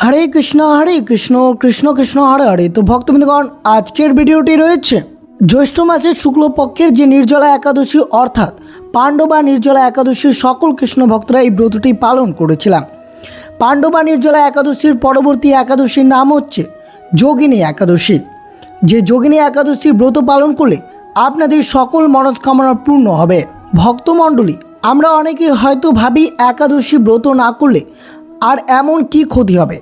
হরে কৃষ্ণ কৃষ্ণ কৃষ্ণ হরে হরে। তো ভক্তবৃন্দগণ, আজকের ভিডিওটি রয়েছে জ্যৈষ্ঠ মাসের শুক্লপক্ষের যে নির্জলা একাদশী অর্থাৎ পাণ্ডবা নির্জলা একাদশী। সকল কৃষ্ণ ভক্তরা এই ব্রতটি পালন করেছিলাম। পাণ্ডবা নির্জলা একাদশীর পরবর্তী একাদশীর নাম হচ্ছে যোগিনী একাদশী। যে যোগিনী একাদশীর ব্রত পালন করলে আপনাদের সকল মনস্কামনা পূর্ণ হবে। ভক্তমণ্ডলী, আমরা অনেকে হয়তো ভাবি একাদশী ব্রত না করলে আর এমন কি ক্ষতি হবে,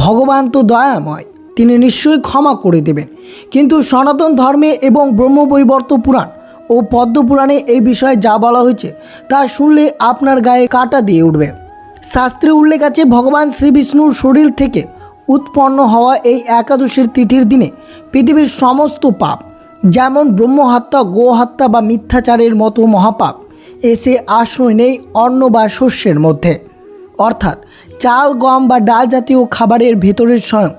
ভগবান তো দয়াময়, তিনি নিশ্চয়ই ক্ষমা করে দেবেন। কিন্তু সনাতন ধর্মে এবং ব্রহ্মবৈবর্ত পুরাণ ও পদ্মপুরাণে এই বিষয়ে যা বলা হয়েছে তা শুনলে আপনার গায়ে কাঁটা দিয়ে উঠবে। শাস্ত্রে উল্লেখ আছে, ভগবান শ্রীবিষ্ণুর শরীর থেকে উৎপন্ন হওয়া এই একাদশীর তিথির দিনে পৃথিবীর সমস্ত পাপ, যেমন ব্রহ্মহত্যা, গোহত্যা বা মিথ্যাচারের মতো মহাপাপ এসে আশ্রয় নেই অন্ন বা শস্যের মধ্যে। অর্থাৎ চাল, গম বা ডাল জাতীয় খাবারের ভেতরের স্বয়ং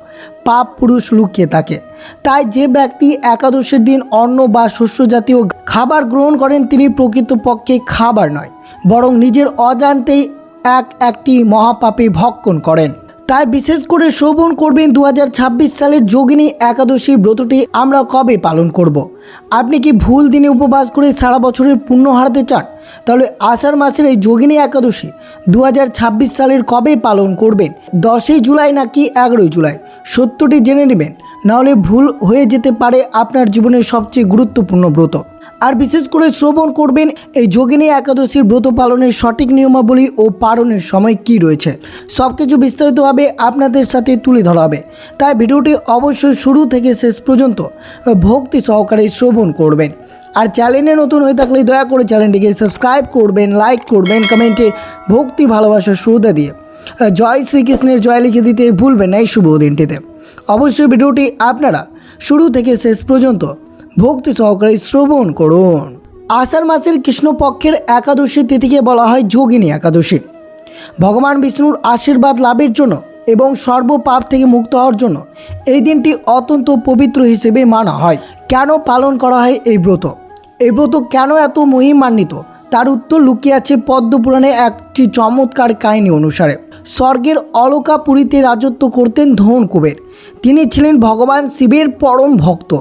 পাপ পুরুষ লুকিয়ে থাকে। তাই যে ব্যক্তি একাদশীর দিন অন্ন বা শস্য জাতীয় খাবার গ্রহণ করেন তিনি প্রকৃতপক্ষে খাবার নয়, বরং নিজের অজান্তেই একটি মহাপাপে ভক্ষণ করেন। তাই বিশেষ করে শ্রবণ করবেন 2026 সালের যোগিনী একাদশী ব্রতটি আমরা কবে পালন করব। আপনি কি ভুল দিনে উপবাস করে সারা বছরের পুণ্য হারাতে চান? তাহলে আষাঢ় মাসের এই যোগিনী একাদশী 2026 সালের কবে পালন করবেন? 10ই জুলাই নাকি 11ই জুলাই? সত্যটি জেনে নেবেন, নাহলে ভুল হয়ে যেতে পারে আপনার জীবনের সবচেয়ে গুরুত্বপূর্ণ ব্রত। আর বিশেষ করে শ্রবণ করবেন এই যোগিনী একাদশীর ব্রত পালনের সঠিক নিয়মাবলী ও পালনের সময় কি রয়েছে, সব কিছু বিস্তারিতভাবে আপনাদের সাথে তুলে ধরা হবে। তাই ভিডিওটি অবশ্যই শুরু থেকে শেষ পর্যন্ত ভক্তি সহকারে শ্রবণ করবেন। আর চ্যানেলে নতুন হয়ে থাকলে দয়া করে চ্যানেলটিকে সাবস্ক্রাইব করবেন, লাইক করবেন, কমেন্টে ভক্তি ভালোবাসার শ্রদ্ধা দিয়ে জয় শ্রীকৃষ্ণের জয় লিখে দিতে ভুলবেন না এই শুভ দিনটিতে। অবশ্যই ভিডিওটি আপনারা শুরু থেকে শেষ পর্যন্ত ভক্তি সহকারে শ্রবণ করুন। আষাঢ় মাসের কৃষ্ণপক্ষের একাদশী তিথিকে বলা হয় যোগিনী একাদশী। ভগবান বিষ্ণুর আশীর্বাদ লাভের জন্য এবং সর্বপাপ থেকে মুক্ত হওয়ার জন্য এই দিনটি অত্যন্ত পবিত্র হিসেবে মানা হয়। কেন পালন করা হয় এই ব্রত? এই ব্রত কেন এত মহিমান্বিত তার উত্তর লুকিয়ে আছে পদ্মপুরাণে একটি চমৎকার কাহিনী অনুসারে। স্বর্গের অলকাপুরীতে রাজত্ব করতেন ধন কুবের। তিনি ছিলেন ভগবান শিবের পরম ভক্ত।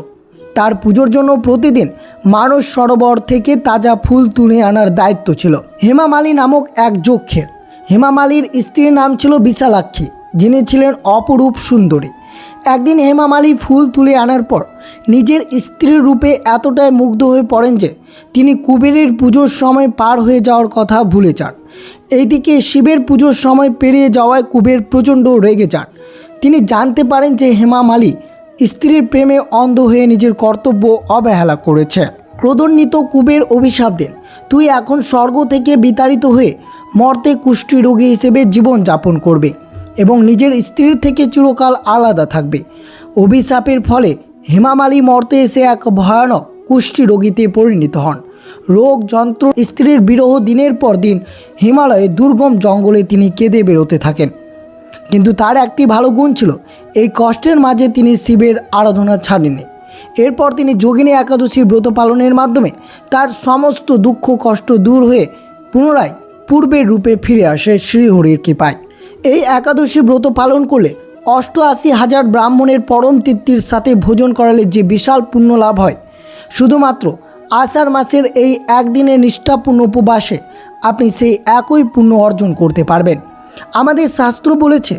তার পুজোর জন্য প্রতিদিন মানস সরোবর থেকে তাজা ফুল তুলে আনার দায়িত্ব ছিল হেমামালী নামক এক যক্ষের। হেমামালীর স্ত্রীর নাম ছিল বিশালাক্ষী, যিনি ছিলেন অপরূপ সুন্দরী। একদিন হেমামালী ফুল তুলে আনার পর নিজের স্ত্রীর রূপে এতটাই মুগ্ধ হয়ে পড়েন যে তিনি কুবেরের পুজোর সময় পার হয়ে যাওয়ার কথা ভুলে যান। এইদিকে শিবের পুজোর সময় পেরিয়ে যাওয়ায় কুবের প্রচণ্ড রেগে যান। তিনি জানতে পারেন যে হেমামালী স্ত্রীর প্রেমে অন্ধ হয়ে নিজের কর্তব্য অবহেলা করেছে। ক্রোধান্বিত কুবের অভিশাপ দেন, তুই এখন স্বর্গ থেকে বিতাড়িত হয়ে মর্তে কুষ্ঠী রোগী হিসেবে জীবন যাপন করবে এবং নিজের স্ত্রীর থেকে চিরকাল আলাদা থাকবে। অভিশাপের ফলে হেমামালী মর্তে এসে এক ভয়ানক কুষ্ঠী রোগীতে পরিণত হন। রোগ যন্ত্র, স্ত্রীর বিরহ, দিনের পর দিন হিমালয়ে দুর্গম জঙ্গলে তিনি কেঁদে বেরোতে থাকেন। কিন্তু তার একটি ভালো গুণ ছিল, এই কষ্টের মাঝে তিনি শিবের আরাধনা ছাড়েননি। এরপর তিনি যোগিনী একাদশী ব্রত পালনের মাধ্যমে তার সমস্ত দুঃখ কষ্ট দূর হয়ে পুনরায় পূর্বের রূপে ফিরে আসে শ্রীহরির কৃপায়। এই একাদশী ব্রত পালন করলে 88,000 ব্রাহ্মণের পরম তৃপ্তির সাথে ভোজন করালে যে বিশাল পুণ্য লাভ হয়, শুধুমাত্র আষাঢ় মাসের এই একদিনের নিষ্ঠাপূর্ণ উপবাসে আপনি সেই একই পুণ্য অর্জন করতে পারবেন। আমাদের শাস্ত্র বলেছে,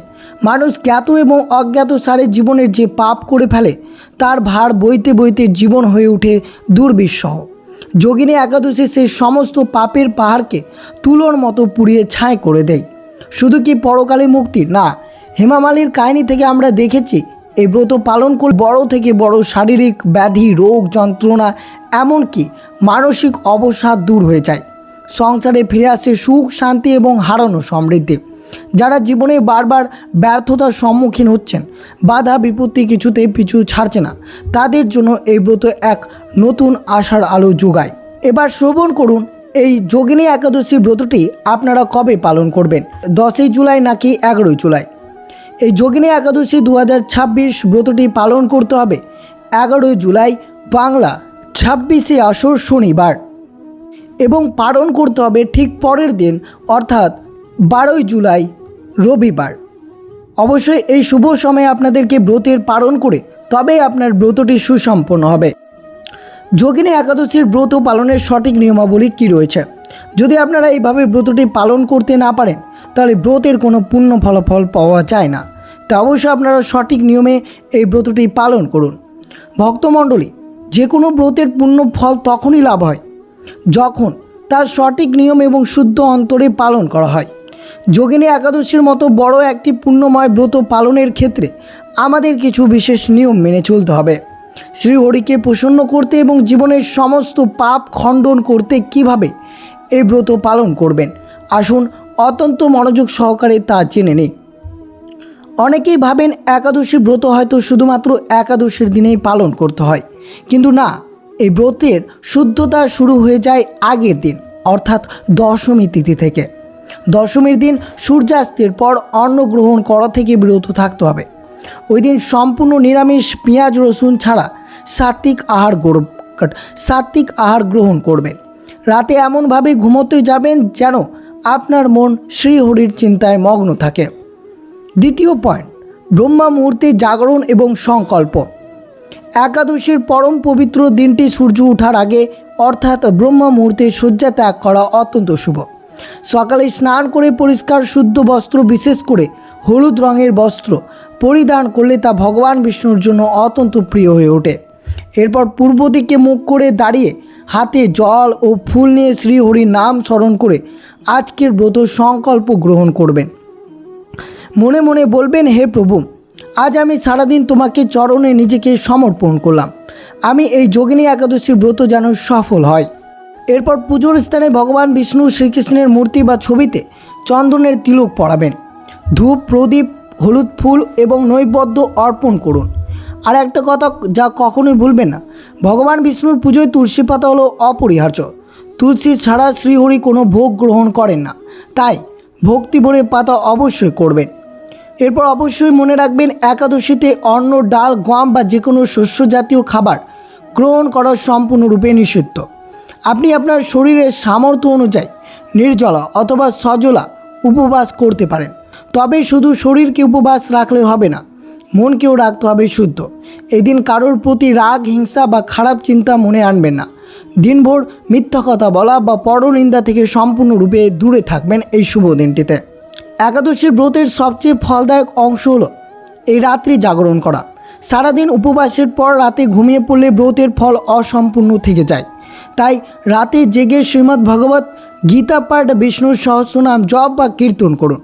মানুষ জ্ঞাত এবং অজ্ঞাত সারে জীবনের যে পাপ করে ফেলে তার ভার বইতে বইতে জীবন হয়ে ওঠে দুর্বিষহ। যোগিনী একাদশী সেই সমস্ত পাপের পাহাড়কে তুলোর মতো পুড়িয়ে ছাই করে দেয়। শুধু কি পরকালে মুক্তি? না, হেমামালীর কাহিনী থেকে আমরা দেখেছি এই ব্রত পালন করে বড় থেকে বড় শারীরিক ব্যাধি, রোগ, যন্ত্রণা, এমনকি মানসিক অবসাদ দূর হয়ে যায়। সংসারে ফিরে আসে সুখ, শান্তি এবং হারানো সমৃদ্ধি। যারা জীবনে বারবার ব্যর্থতার সম্মুখীন হচ্ছেন, বাধা বিপত্তি কিছুতে পিছু ছাড়ছে না, তাদের জন্য এই ব্রত এক নতুন আশার আলো যোগায়। এবার শ্রবণ করুন এই যোগিনী একাদশী ব্রতটি আপনারা কবে পালন করবেন, 10ই জুলাই নাকি 11ই জুলাই? এই যোগিনী একাদশী 2026 ব্রতটি পালন করতে হবে 11ই জুলাই বাংলা 26শে আষাঢ় শনিবার এবং পালন করতে হবে ঠিক পরের দিন অর্থাৎ 12ই জুলাই রবিবার। অবশ্যই এই শুভ সময়ে আপনাদেরকে ব্রতের পালন করে তবেই আপনার ব্রতটি সুসম্পন্ন হবে। যোগিনী একাদশীর ব্রত পালনের সঠিক নিয়মাবলী কী রয়েছে? যদি আপনারা এইভাবে ব্রতটি পালন করতে না পারেন তাহলে ব্রতের কোনো পূর্ণ ফলাফল পাওয়া যায় না। তা অবশ্যই আপনারা সঠিক নিয়মে এই ব্রতটি পালন করুন। ভক্তমণ্ডলী, যে কোনো ব্রতের পূর্ণ ফল তখনই লাভ হয় যখন তার সঠিক নিয়ম এবং শুদ্ধ অন্তরে পালন করা হয়। যোগিনী একাদশীর মতো বড় একটি পুণ্যময় ব্রত পালনের ক্ষেত্রে আমাদের কিছু বিশেষ নিয়ম মেনে চলতে হবে। শ্রীহরিকে প্রসন্ন করতে এবং জীবনের সমস্ত পাপ খণ্ডন করতে কিভাবে এই ব্রত পালন করবেন, আসুন অত্যন্ত মনোযোগ সহকারে তা জেনে নিই। অনেকেই ভাবেন একাদশী ব্রত হয়তো শুধুমাত্র একাদশীর দিনেই পালন করতে হয়, কিন্তু না, এই ব্রতের শুদ্ধতা শুরু হয়ে যায় আগের দিন, অর্থাৎ দশমী তিথি থেকে। দশমীর দিন সূর্যাস্তের পর অন্ন গ্রহণ করা থেকে বিরত থাকতে হবে। ওই দিন সম্পূর্ণ নিরামিষ, পেঁয়াজ রসুন ছাড়া সাত্ত্বিক আহার গ্রহণ করবেন। রাতে এমনভাবে ঘুমোতে যাবেন যেন আপনার মন শ্রীহরির চিন্তায় মগ্ন থাকে। দ্বিতীয় পয়েন্ট, ব্রহ্মা মুহূর্তে জাগরণ এবং সংকল্প। একাদশীর পরম পবিত্র দিনটি সূর্য ওঠার আগে অর্থাৎ ব্রহ্মা মুহূর্তে শয্যা ত্যাগ করা অত্যন্ত শুভ। সকালে স্নান করে পরিষ্কার শুদ্ধ বস্ত্র, বিশেষ করে হলুদ রঙের বস্ত্র পরিধান করলে তা ভগবান বিষ্ণুর জন্য অত্যন্ত প্রিয় হয়ে ওঠে। এরপর পূর্ব দিকে মুখ করে দাঁড়িয়ে হাতে জল ও ফুল নিয়ে শ্রীহরির নাম স্মরণ করে আজকের ব্রত সংকল্প গ্রহণ করবেন। মনে মনে বলবেন, হে প্রভু, আজ আমি সারাদিন তোমাকে চরণে নিজেকে সমর্পণ করলাম। আমি এই যোগিনী একাদশীর ব্রত যেন সফল হয়। এরপর পুজোর স্থানে ভগবান বিষ্ণু শ্রীকৃষ্ণের মূর্তি বা ছবিতে চন্দনের তিলক পরাবেন। ধূপ, প্রদীপ, হলুদ ফুল এবং নৈবেদ্য অর্পণ করুন। আর একটা কথা যা কখনোই ভুলবেন না, ভগবান বিষ্ণুর পুজোয় তুলসী পাতা হলো অপরিহার্য। তুলসী ছাড়া শ্রীহরি কোনো ভোগ গ্রহণ করেন না, তাই ভক্তি ভরে পাতা অবশ্যই করবেন। এরপর অবশ্যই মনে রাখবেন, একাদশীতে অন্ন, ডাল, গম বা যে কোনো শস্য জাতীয় খাবার গ্রহণ করা সম্পূর্ণরূপে নিষিদ্ধ। আপনি আপনার শরীরের সামর্থ্য অনুযায়ী নির্জলা অথবা সজলা উপবাস করতে পারেন, তবে শুধু শরীরকে উপবাস রাখলে হবে না, মনকেও রাখতে হবে শুদ্ধ। এদিন কারোর প্রতি রাগ, হিংসা বা খারাপ চিন্তা মনে আনবেন না। দিনভর মিথ্যা কথা বলা বা পরনিন্দা থেকে সম্পূর্ণরূপে দূরে থাকবেন এই শুভ দিনটিতে। একাদশীর ব্রতের সবচেয়ে ফলদায়ক অংশ হলো এই রাত্রি জাগরণ করা। সারাদিন উপবাসের পর রাতে ঘুমিয়ে পড়লে ব্রতের ফল অসম্পূর্ণ থেকে যায়। তাই রাতে জেগে শ্রীমদ্ ভগবত গীতা পাঠ, বিষ্ণুর সহস্রনাম জপ বা কীর্তন করুন।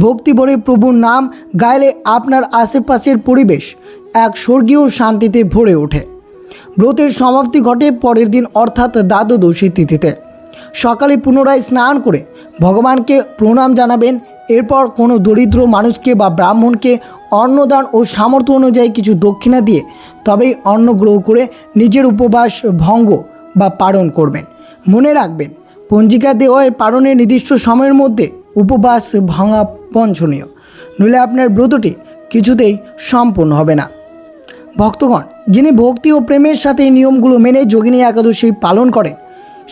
ভক্তি ভরে প্রভুর নাম গাইলে আপনার আশেপাশের পরিবেশ এক স্বর্গীয় শান্তিতে ভরে ওঠে। ব্রতের সমাপ্তি ঘটে পরের দিন অর্থাৎ দ্বাদশী তিথিতে। সকালে পুনরায় স্নান করে ভগবানকে প্রণাম জানাবেন। এরপর কোনো দরিদ্র মানুষকে বা ব্রাহ্মণকে অন্নদান ও সামর্থ্য অনুযায়ী কিছু দক্ষিণা দিয়ে তবেই অন্ন গ্রহণ করে নিজের উপবাস ভঙ্গ বা পালন করবেন। মনে রাখবেন, পঞ্জিকা দেওয়া পালনের নির্দিষ্ট সময়ের মধ্যে উপবাস ভাঙা বাঞ্ছনীয়, নইলে আপনার ব্রতটি কিছুতেই সম্পূর্ণ হবে না। ভক্তগণ, যিনি ভক্তি ও প্রেমের সাথে এই নিয়মগুলো মেনে যোগিনী একাদশী পালন করেন,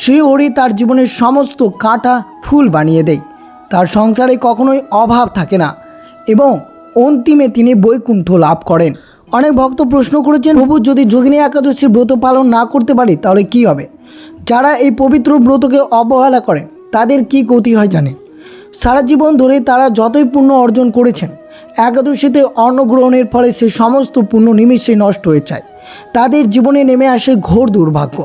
শ্রীহরি তার জীবনের সমস্ত কাঁটা ফুল বানিয়ে দেয়। তার সংসারে কখনোই অভাব থাকে না এবং অন্তিমে তিনি বৈকুণ্ঠ লাভ করেন। অনেক ভক্ত প্রশ্ন করেছেন, প্রভু, যদি যোগিনী একাদশীর ব্রত পালন না করতে পারি তাহলে কি হবে? যারা এই পবিত্র ব্রতকে অবহেলা করেন তাদের কি গতি হয় জানেন? সারা জীবন ধরে তারা যতই পুণ্য অর্জন করেছেন, একাদশীতে অন্ন গ্রহণের ফলে সে সমস্ত পুণ্য নিমিষে নষ্ট হয়ে যায়। তাদের জীবনে নেমে আসে ঘোর দুর্ভাগ্য।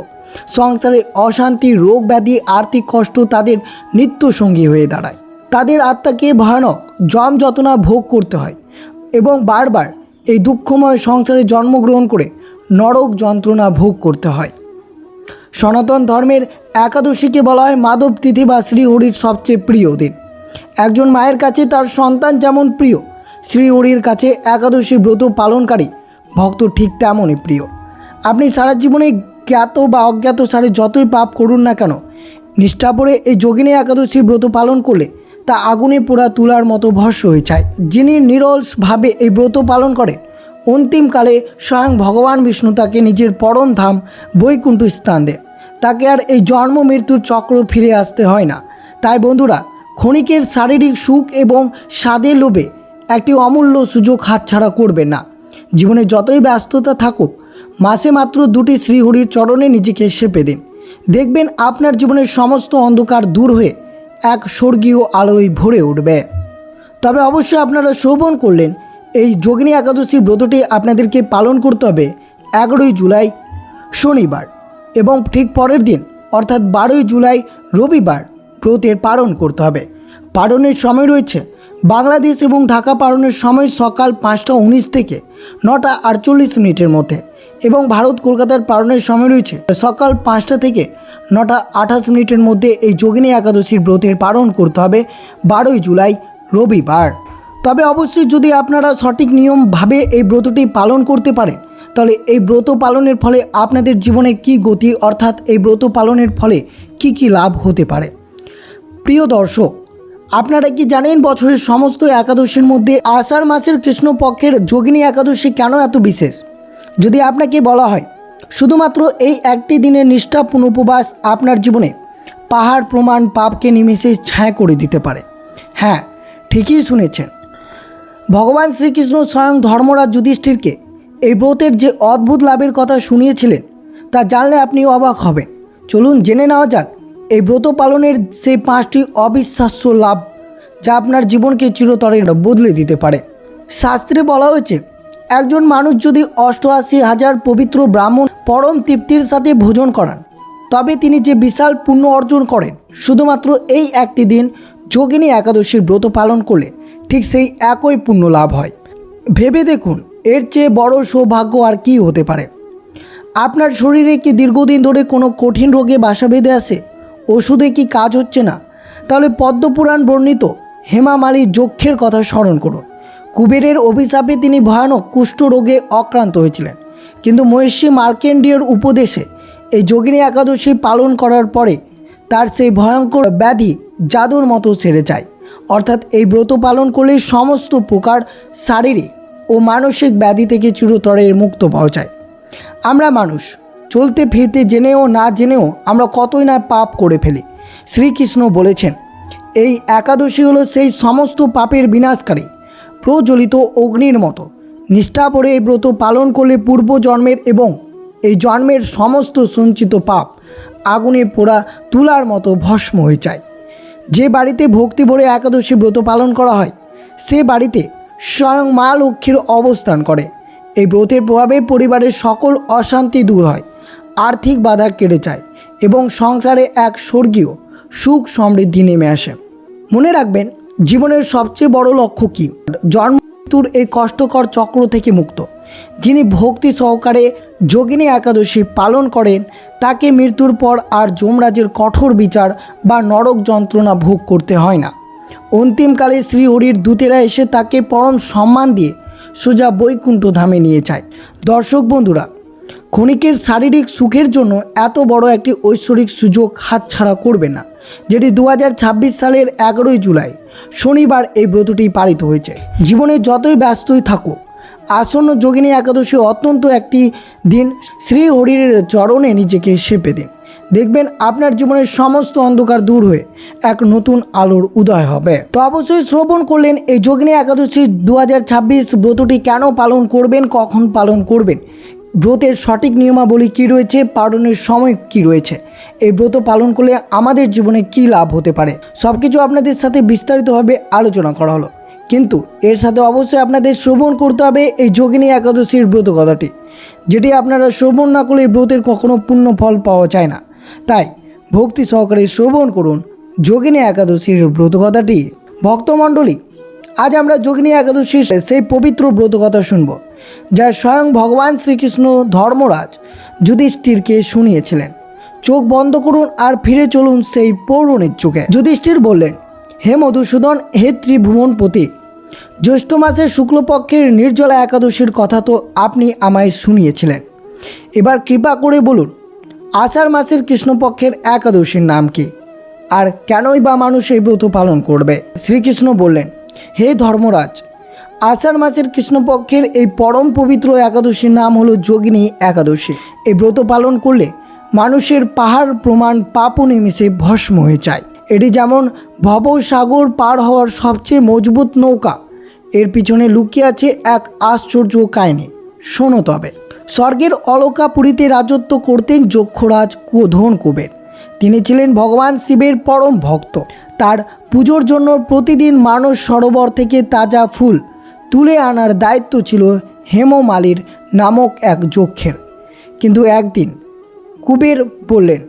সংসারে অশান্তি, রোগ ব্যাধি, আর্থিক কষ্ট তাদের নিত্য সঙ্গী হয়ে দাঁড়ায়। তাদের আত্মাকে ভয়ানক যম যন্ত্রণা ভোগ করতে হয় এবং বারবার এই দুঃখময় সংসারে জন্মগ্রহণ করে নরক যন্ত্রণা ভোগ করতে হয়। সনাতন ধর্মের একাদশীকে বলা হয় মাধব তিথি বা শ্রীহরির সবচেয়ে প্রিয় দিন। একজন মায়ের কাছে তার সন্তান যেমন প্রিয়, শ্রীহরির কাছে একাদশী ব্রত পালনকারী ভক্ত ঠিক তেমনই প্রিয়। আপনি সারা জীবনে জ্ঞাত বা অজ্ঞাত সারে যতই পাপ করুন না কেন, নিষ্ঠাভরে এই যোগিনী একাদশী ব্রত পালন করলে তা আগুনে পোড়া তুলার মতো ভস্ম হয়ে যায়। যিনি নিরলসভাবে এই ব্রত পালন করেন, অন্তিমকালে স্বয়ং ভগবান বিষ্ণু তাকে নিজের পরম ধাম বৈকুণ্ঠ স্থান দেন। তাকে আর এই জন্ম মৃত্যুর চক্র ফিরে আসতে হয় না। তাই বন্ধুরা, ক্ষণিকের শারীরিক সুখ এবং স্বাদের লোভে একটি অমূল্য সুযোগ হাতছাড়া করবেন না। জীবনে যতই ব্যস্ততা থাকুক, মাসে মাত্র 2টি শ্রীহরির চরণে নিজেকে সেঁপে দিন। দেখবেন আপনার জীবনের সমস্ত অন্ধকার দূর হয়ে এক স্বর্গীয় আলোয় ভরে উঠবে। তবে অবশ্যই আপনারা শ্রবণ করলেন, এই যোগিনী একাদশীর ব্রতটি আপনাদেরকে পালন করতে হবে 11ই জুলাই শনিবার এবং ঠিক পরের দিন অর্থাৎ 12ই জুলাই রবিবার ব্রতের পালন করতে হবে। পালনের সময় রয়েছে বাংলাদেশ এবং ঢাকা পালনের সময় সকাল 5টা 19 থেকে 9টা 48 মিনিটের মধ্যে এবং ভারত কলকাতার পালনের সময় রয়েছে সকাল 5টা থেকে 9টা 28 মিনিটের মধ্যে। এই যোগিনী একাদশীর ব্রতের পালন করতে হবে 12ই জুলাই রবিবার। তবে অবশ্যই যদি আপনারা সঠিক নিয়মভাবে এই ব্রতটি পালন করতে পারেন, তাহলে এই ব্রত পালনের ফলে আপনাদের জীবনে কি গতি, অর্থাৎ এই ব্রত পালনের ফলে কি লাভ হতে পারে। প্রিয় দর্শক, আপনারা কি জানেন বছরের সমস্ত একাদশীর মধ্যে আষাঢ় মাসের কৃষ্ণপক্ষের যোগিনী একাদশী কেন এত বিশেষ? যদি আপনাকে বলা হয় শুধুমাত্র এই একটি দিনের নিষ্ঠাপূর্ণ উপবাস আপনার জীবনে পাহাড় প্রমাণ পাপকে নিমেষে ছায়া করে দিতে পারে। হ্যাঁ, ঠিকই শুনেছেন। ভগবান শ্রীকৃষ্ণ স্বয়ং ধর্মরাজ যুধিষ্ঠিরকে এই ব্রতের যে অদ্ভুত লাভের কথা শুনিয়েছিলেন তা জানলে আপনি অবাক হবেন। চলুন জেনে নেওয়া যাক এই ব্রত পালনের সেই 5টি অবিশ্বাস্য লাভ যা আপনার জীবনকে চিরতরে বদলে দিতে পারে। শাস্ত্রে বলা হয়েছে, একজন মানুষ যদি 88,000 পবিত্র ব্রাহ্মণ পরম তৃপ্তির সাথে ভোজন করান, তবে তিনি যে বিশাল পুণ্য অর্জন করেন শুধুমাত্র এই একটি দিন যোগিনী একাদশীর ব্রত পালন করলে ঠিক সেই একই পুণ্য লাভ হয়। ভেবে দেখুন, এর চেয়ে বড় সৌভাগ্য আর কি হতে পারে। আপনার শরীরে কি দীর্ঘদিন ধরে কোনো কঠিন রোগে বাসা বেঁধে আসে, ওষুধে কি কাজ হচ্ছে না? তাহলে পদ্মপুরাণ বর্ণিত হেমামালী যক্ষের কথা স্মরণ করুন। কুবেরের অভিশাপে তিনি ভয়ানক কুষ্ঠ রোগে আক্রান্ত হয়েছিলেন, কিন্তু মহর্ষি মার্কেন্ডীয়ের উপদেশে এই যোগিনী একাদশী পালন করার পরে তার সেই ভয়ঙ্কর ব্যাধি জাদুর মতো সেরে যায়। অর্থাৎ এই ব্রত পালন করলে সমস্ত প্রকার শারীরিক ও মানসিক ব্যাধি থেকে চিরতরে মুক্ত পাওয়া যায়। আমরা মানুষ চলতে ফিরতে জেনেও না জেনেও আমরা কতই না পাপ করে ফেলি। শ্রীকৃষ্ণ বলেছেন, এই একাদশী হলো সেই সমস্ত পাপের বিনাশকারী প্রজ্বলিত অগ্নির মতো। নিষ্ঠা করে এই ব্রত পালন করলে পূর্ব জন্মের এবং এই জন্মের সমস্ত সঞ্চিত পাপ আগুনে পোড়া তুলার মতো ভস্ম হয়ে যায়। যে বাড়িতে ভক্তি ভরে একাদশী ব্রত পালন করা হয়, সে বাড়িতে স্বয়ং মা লক্ষ্মীর অবস্থান করে। এই ব্রতের প্রভাবে পরিবারের সকল অশান্তি দূর হয়, আর্থিক বাধা কেটে যায় এবং সংসারে এক স্বর্গীয় সুখ সমৃদ্ধি নেমে আসে। মনে রাখবেন, জীবনের সবচেয়ে বড় লক্ষ্য কী? জন্ম মৃত্যুর এই কষ্টকর চক্র থেকে মুক্ত। যিনি ভক্তি সহকারে যোগিনী একাদশী পালন করেন তাকে মৃত্যুর পর আর যমরাজের কঠোর বিচার বা নরক যন্ত্রণা ভোগ করতে হয় না। অন্তিমকালে শ্রীহরির দূতেরা এসে তাকে পরম সম্মান দিয়ে সোজা বৈকুণ্ঠ ধামে নিয়ে যায়। দর্শক বন্ধুরা, ক্ষণিকের শারীরিক সুখের জন্য এত বড় একটি ঐশ্বরিক সুযোগ হাতছাড়া করবেন না, যেটি 2026 সালের 11ই জুলাই শনিবার এই ব্রতটি পালিত হয়েছে। জীবনে যতই ব্যস্তই থাকুক, আসন্ন যোগিনী একাদশী অত্যন্ত একটি দিন শ্রীহরির চরণে নিজেকে সেঁপে দিন। দেখবেন আপনার জীবনের সমস্ত অন্ধকার দূর হয়ে এক নতুন আলোর উদয় হবে। তো অবশ্যই শ্রবণ করলেন এই যোগিনী একাদশী 2026 ব্রতটি কেন পালন করবেন, কখন পালন করবেন, ব্রতের সঠিক নিয়মাবলী কী রয়েছে, পালনের সময় কী রয়েছে, এই ব্রত পালন করলে আমাদের জীবনে কী লাভ হতে পারে, সব কিছু আপনাদের সাথে বিস্তারিতভাবে আলোচনা করা হলো। কিন্তু এর সাথে অবশ্যই আপনাদের শ্রবণ করতে হবে এই যোগিনী একাদশীর ব্রত কথাটি, যেটি আপনারা শ্রবণ না করলে ব্রতের কখনো পূর্ণ ফল পাওয়া যায় না। তাই ভক্তি সহকারে শ্রবণ করুন যোগিনী একাদশীর ব্রত কথাটি। ভক্তমণ্ডলী, আজ আমরা যোগিনী একাদশীর সেই পবিত্র ব্রত কথা শুনব, যা স্বয়ং ভগবান শ্রীকৃষ্ণ ধর্মরাজ যুধিষ্ঠিরকে শুনিয়েছিলেন। চোখ বন্ধ করুন আর ফিরে চলুন সেই পৌরাণিক যুগে। যুধিষ্ঠির বললেন, হে মধুসূদন, হে ত্রিভুবনপতি, জ্যৈষ্ঠ মাসের শুক্লপক্ষের নির্জলা একাদশীর কথা তো আপনি আমায় শুনিয়েছিলেন। এবার কৃপা করে বলুন, আষাঢ় মাসের কৃষ্ণপক্ষের একাদশীর নাম কি, আর কেনই বা মানুষ এই ব্রত পালন করবে? শ্রীকৃষ্ণ বললেন, হে ধর্মরাজ, আষাঢ় মাসের কৃষ্ণপক্ষের এই পরম পবিত্র একাদশীর নাম হলো যোগিনী একাদশী। এই ব্রত পালন করলে মানুষের পাহাড় প্রমাণ পাপও নিমিষে ভস্ম হয়ে যায়। এটি যেমন ভবসাগর পার হওয়ার সবচেয়ে মজবুত নৌকা, এর পিছনে লুকিয়ে আছে এক আশ্চর্য কাহিনী। শোনো তবে। স্বর্গের অলকাপুরীতে রাজত্ব করতেন যক্ষরাজ ধন কুবের। তিনি ছিলেন ভগবান শিবের পরম ভক্ত। তার পুজোর জন্য প্রতিদিন মানস সরোবর থেকে তাজা ফুল তুলে আনার দায়িত্ব ছিল হেমমালির নামক এক যক্ষের। কিন্তু একদিন কুবের বললেন,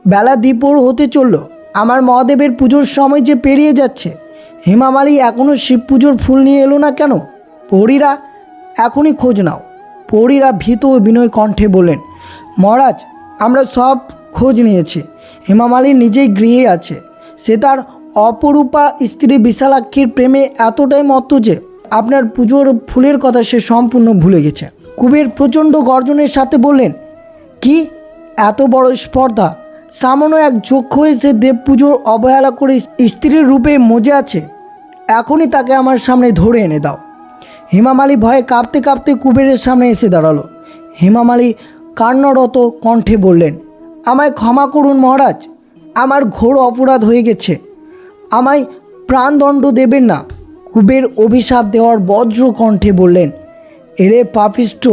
বেলা দ্বিপহর হতে চলল, আমার মহাদেবের পুজোর সময় যে পেরিয়ে যাচ্ছে, হেমামালি এখনও শিব পুজোর ফুল নিয়ে এলো না কেন? পরীরা এখনই খোঁজ নাও। পরীরা ভীত ও বিনয় কণ্ঠে বললেন, মহারাজ, আমরা সব খোঁজ নিয়েছি। হেমামালি নিজেই গৃহে আছে। সে তার অপরূপা স্ত্রী বিশালাক্ষীর প্রেমে এতটাই মত্ত যে আপনার পুজোর ফুলের কথা সে সম্পূর্ণ ভুলে গেছে। কুবের প্রচণ্ড গর্জনের সাথে বললেন, কি এত বড় স্পর্ধা! সামান্য এক যক্ষ হয়ে সে দেব পুজোর অবহেলা করে স্ত্রীর রূপে মজে আছে। এখনই তাকে আমার সামনে ধরে এনে দাও। হেমামালি ভয়ে কাঁপতে কাঁপতে কুবেরের সামনে এসে দাঁড়ালো। হেমামালি কান্নারত কণ্ঠে বললেন, আমায় ক্ষমা করুন মহারাজ, আমার ঘোর অপরাধ হয়ে গেছে। আমায় প্রাণদণ্ড দেবেন না। কুবের অভিশাপ দেওয়ার বজ্র কণ্ঠে বললেন, এরে পাপিষ্ঠ,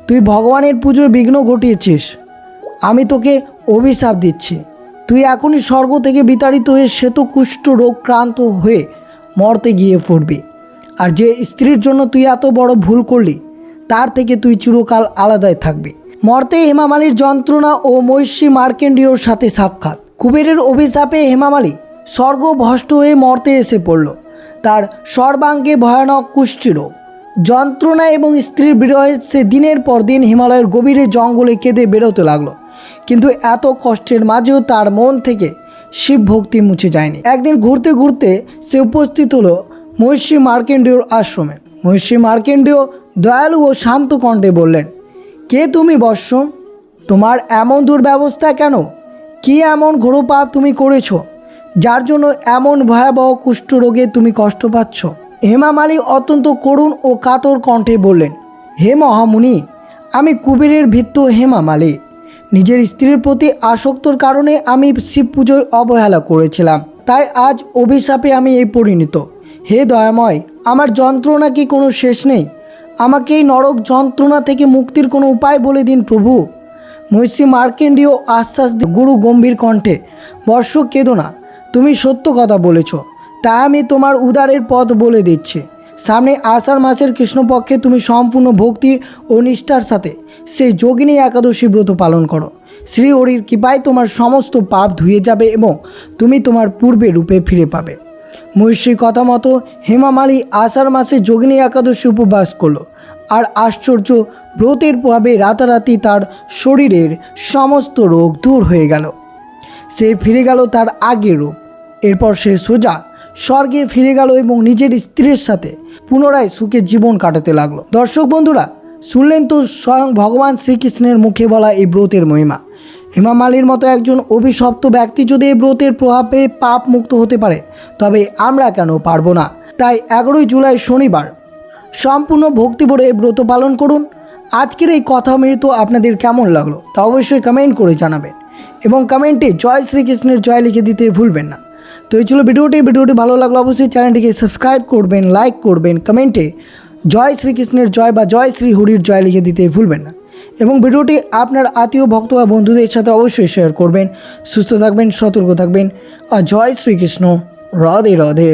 তুই ভগবানের পুজোয় বিঘ্ন ঘটিয়েছিস। আমি তোকে অভিশাপ দিচ্ছি। তুই এখনই স্বর্গ থেকে বিতাড়িত হয়ে শ্বেতকুষ্ঠ রোগক্রান্ত হয়ে মরতে গিয়ে পড়বি। আর যে স্ত্রীর জন্য তুই এত বড় ভুল করলি, তার থেকে তুই চিরকাল আলাদাই থাকবি। মর্তে হেমামালির যন্ত্রণা ও মহিষী মার্কেন্ডীয়র সাথে সাক্ষাৎ। কুবেরের অভিশাপে হেমামালি স্বর্গভ্রষ্ট হয়ে মর্তে এসে পড়ল। তার সর্বাঙ্গে ভয়ানক কুষ্ঠরোগ, যন্ত্রণা এবং স্ত্রীর বিরহে সে দিনের পর দিন হিমালয়ের গভীরে জঙ্গলে কেঁদে বেরোতে লাগলো। কিন্তু এত কষ্টের মাঝেও তার মন থেকে শিব ভক্তি মুছে যায়নি। একদিন ঘুরতে ঘুরতে সে উপস্থিত হলো মহিষী মার্কেন্ডীয়র আশ্রমে। মহিষী মার্কেন্ডীয় দয়ালু ও শান্ত কণ্ঠে বললেন, কে তুমি বৎস? তোমার এমন দুর্ব্যবস্থা কেন? কি এমন ঘোর পাপ তুমি করেছো, যার জন্য এমন ভয়াবহ কুষ্ঠরোগে তুমি কষ্ট পাচ্ছ? হেমামালি অত্যন্ত করুণ ও কাতর কণ্ঠে বললেন, হে মহামুনি, আমি কুবেরের ভৃত্য হেমামালি। নিজের স্ত্রীর প্রতি আসক্তর কারণে আমি শিব পুজোয় অবহেলা করেছিলাম। তাই আজ অভিশাপে আমি এই পরিণত। হে দয়াময়, আমার যন্ত্রণা কি কোনো শেষ নেই? আমাকে এই নরক যন্ত্রণা থেকে মুক্তির কোনো উপায় বলে দিন প্রভু। মহিষী মার্কেন্ডীয় আশ্বাস গুরু গম্ভীর কণ্ঠে, বর্ষ কেঁদো না, তুমি সত্য কথা বলেছ, তাই আমি তোমার উদ্ধারের পথ বলে দিচ্ছি। সামনে আষাঢ় মাসের কৃষ্ণপক্ষে তুমি সম্পূর্ণ ভক্তি ও নিষ্ঠার সাথে সেই যোগিনী একাদশী ব্রত পালন করো। শ্রীহরির কৃপায় তোমার সমস্ত পাপ ধুয়ে যাবে এবং তুমি তোমার পূর্বে রূপে ফিরে পাবে। মহিষীর কথা মতো হেমামালি আষাঢ় মাসে যোগিনী একাদশী উপবাস করলো। আর আশ্চর্য, ব্রতের প্রভাবে রাতারাতি তার শরীরের সমস্ত রোগ দূর হয়ে গেল। সে ফিরে গেল তার আগের রূপ। এরপর সে সোজা স্বর্গে ফিরে গেল এবং নিজের স্ত্রীর সাথে পুনরায় সুখে জীবন কাটাতে লাগলো। দর্শক বন্ধুরা, শুনলেন তো স্বয়ং ভগবান শ্রীকৃষ্ণের মুখে বলা এই ব্রতের মহিমা। হেমামালির মতো একজন অভিশপ্ত ব্যক্তি যদি এই ব্রতের প্রভাবে পাপ মুক্ত হতে পারে, তবে আমরা কেন পারবো না? তাই 11 জুলাই শনিবার সম্পূর্ণ ভক্তি ভরে এই ব্রত পালন করুন। আজকের এই কথামৃত আপনাদের কেমন লাগলো তা অবশ্যই কমেন্ট করে জানাবেন এবং কমেন্টে জয় শ্রীকৃষ্ণের জয় লিখে দিতে ভুলবেন না। তো এই ছিল ভিডিওটি ভালো লাগলো অবশ্যই চ্যানেলটিকে সাবস্ক্রাইব করবেন, লাইক করবেন, কমেন্টে জয় শ্রীকৃষ্ণের জয় বা জয় শ্রী হরির জয় লিখে দিতে ভুলবেন না এবং ভিডিওটি আপনার আত্মীয় ভক্ত বা বন্ধুদের সাথে অবশ্যই শেয়ার করবেন। সুস্থ থাকবেন, সতর্ক থাকবেন আর জয় শ্রীকৃষ্ণ। রাধে রাধে।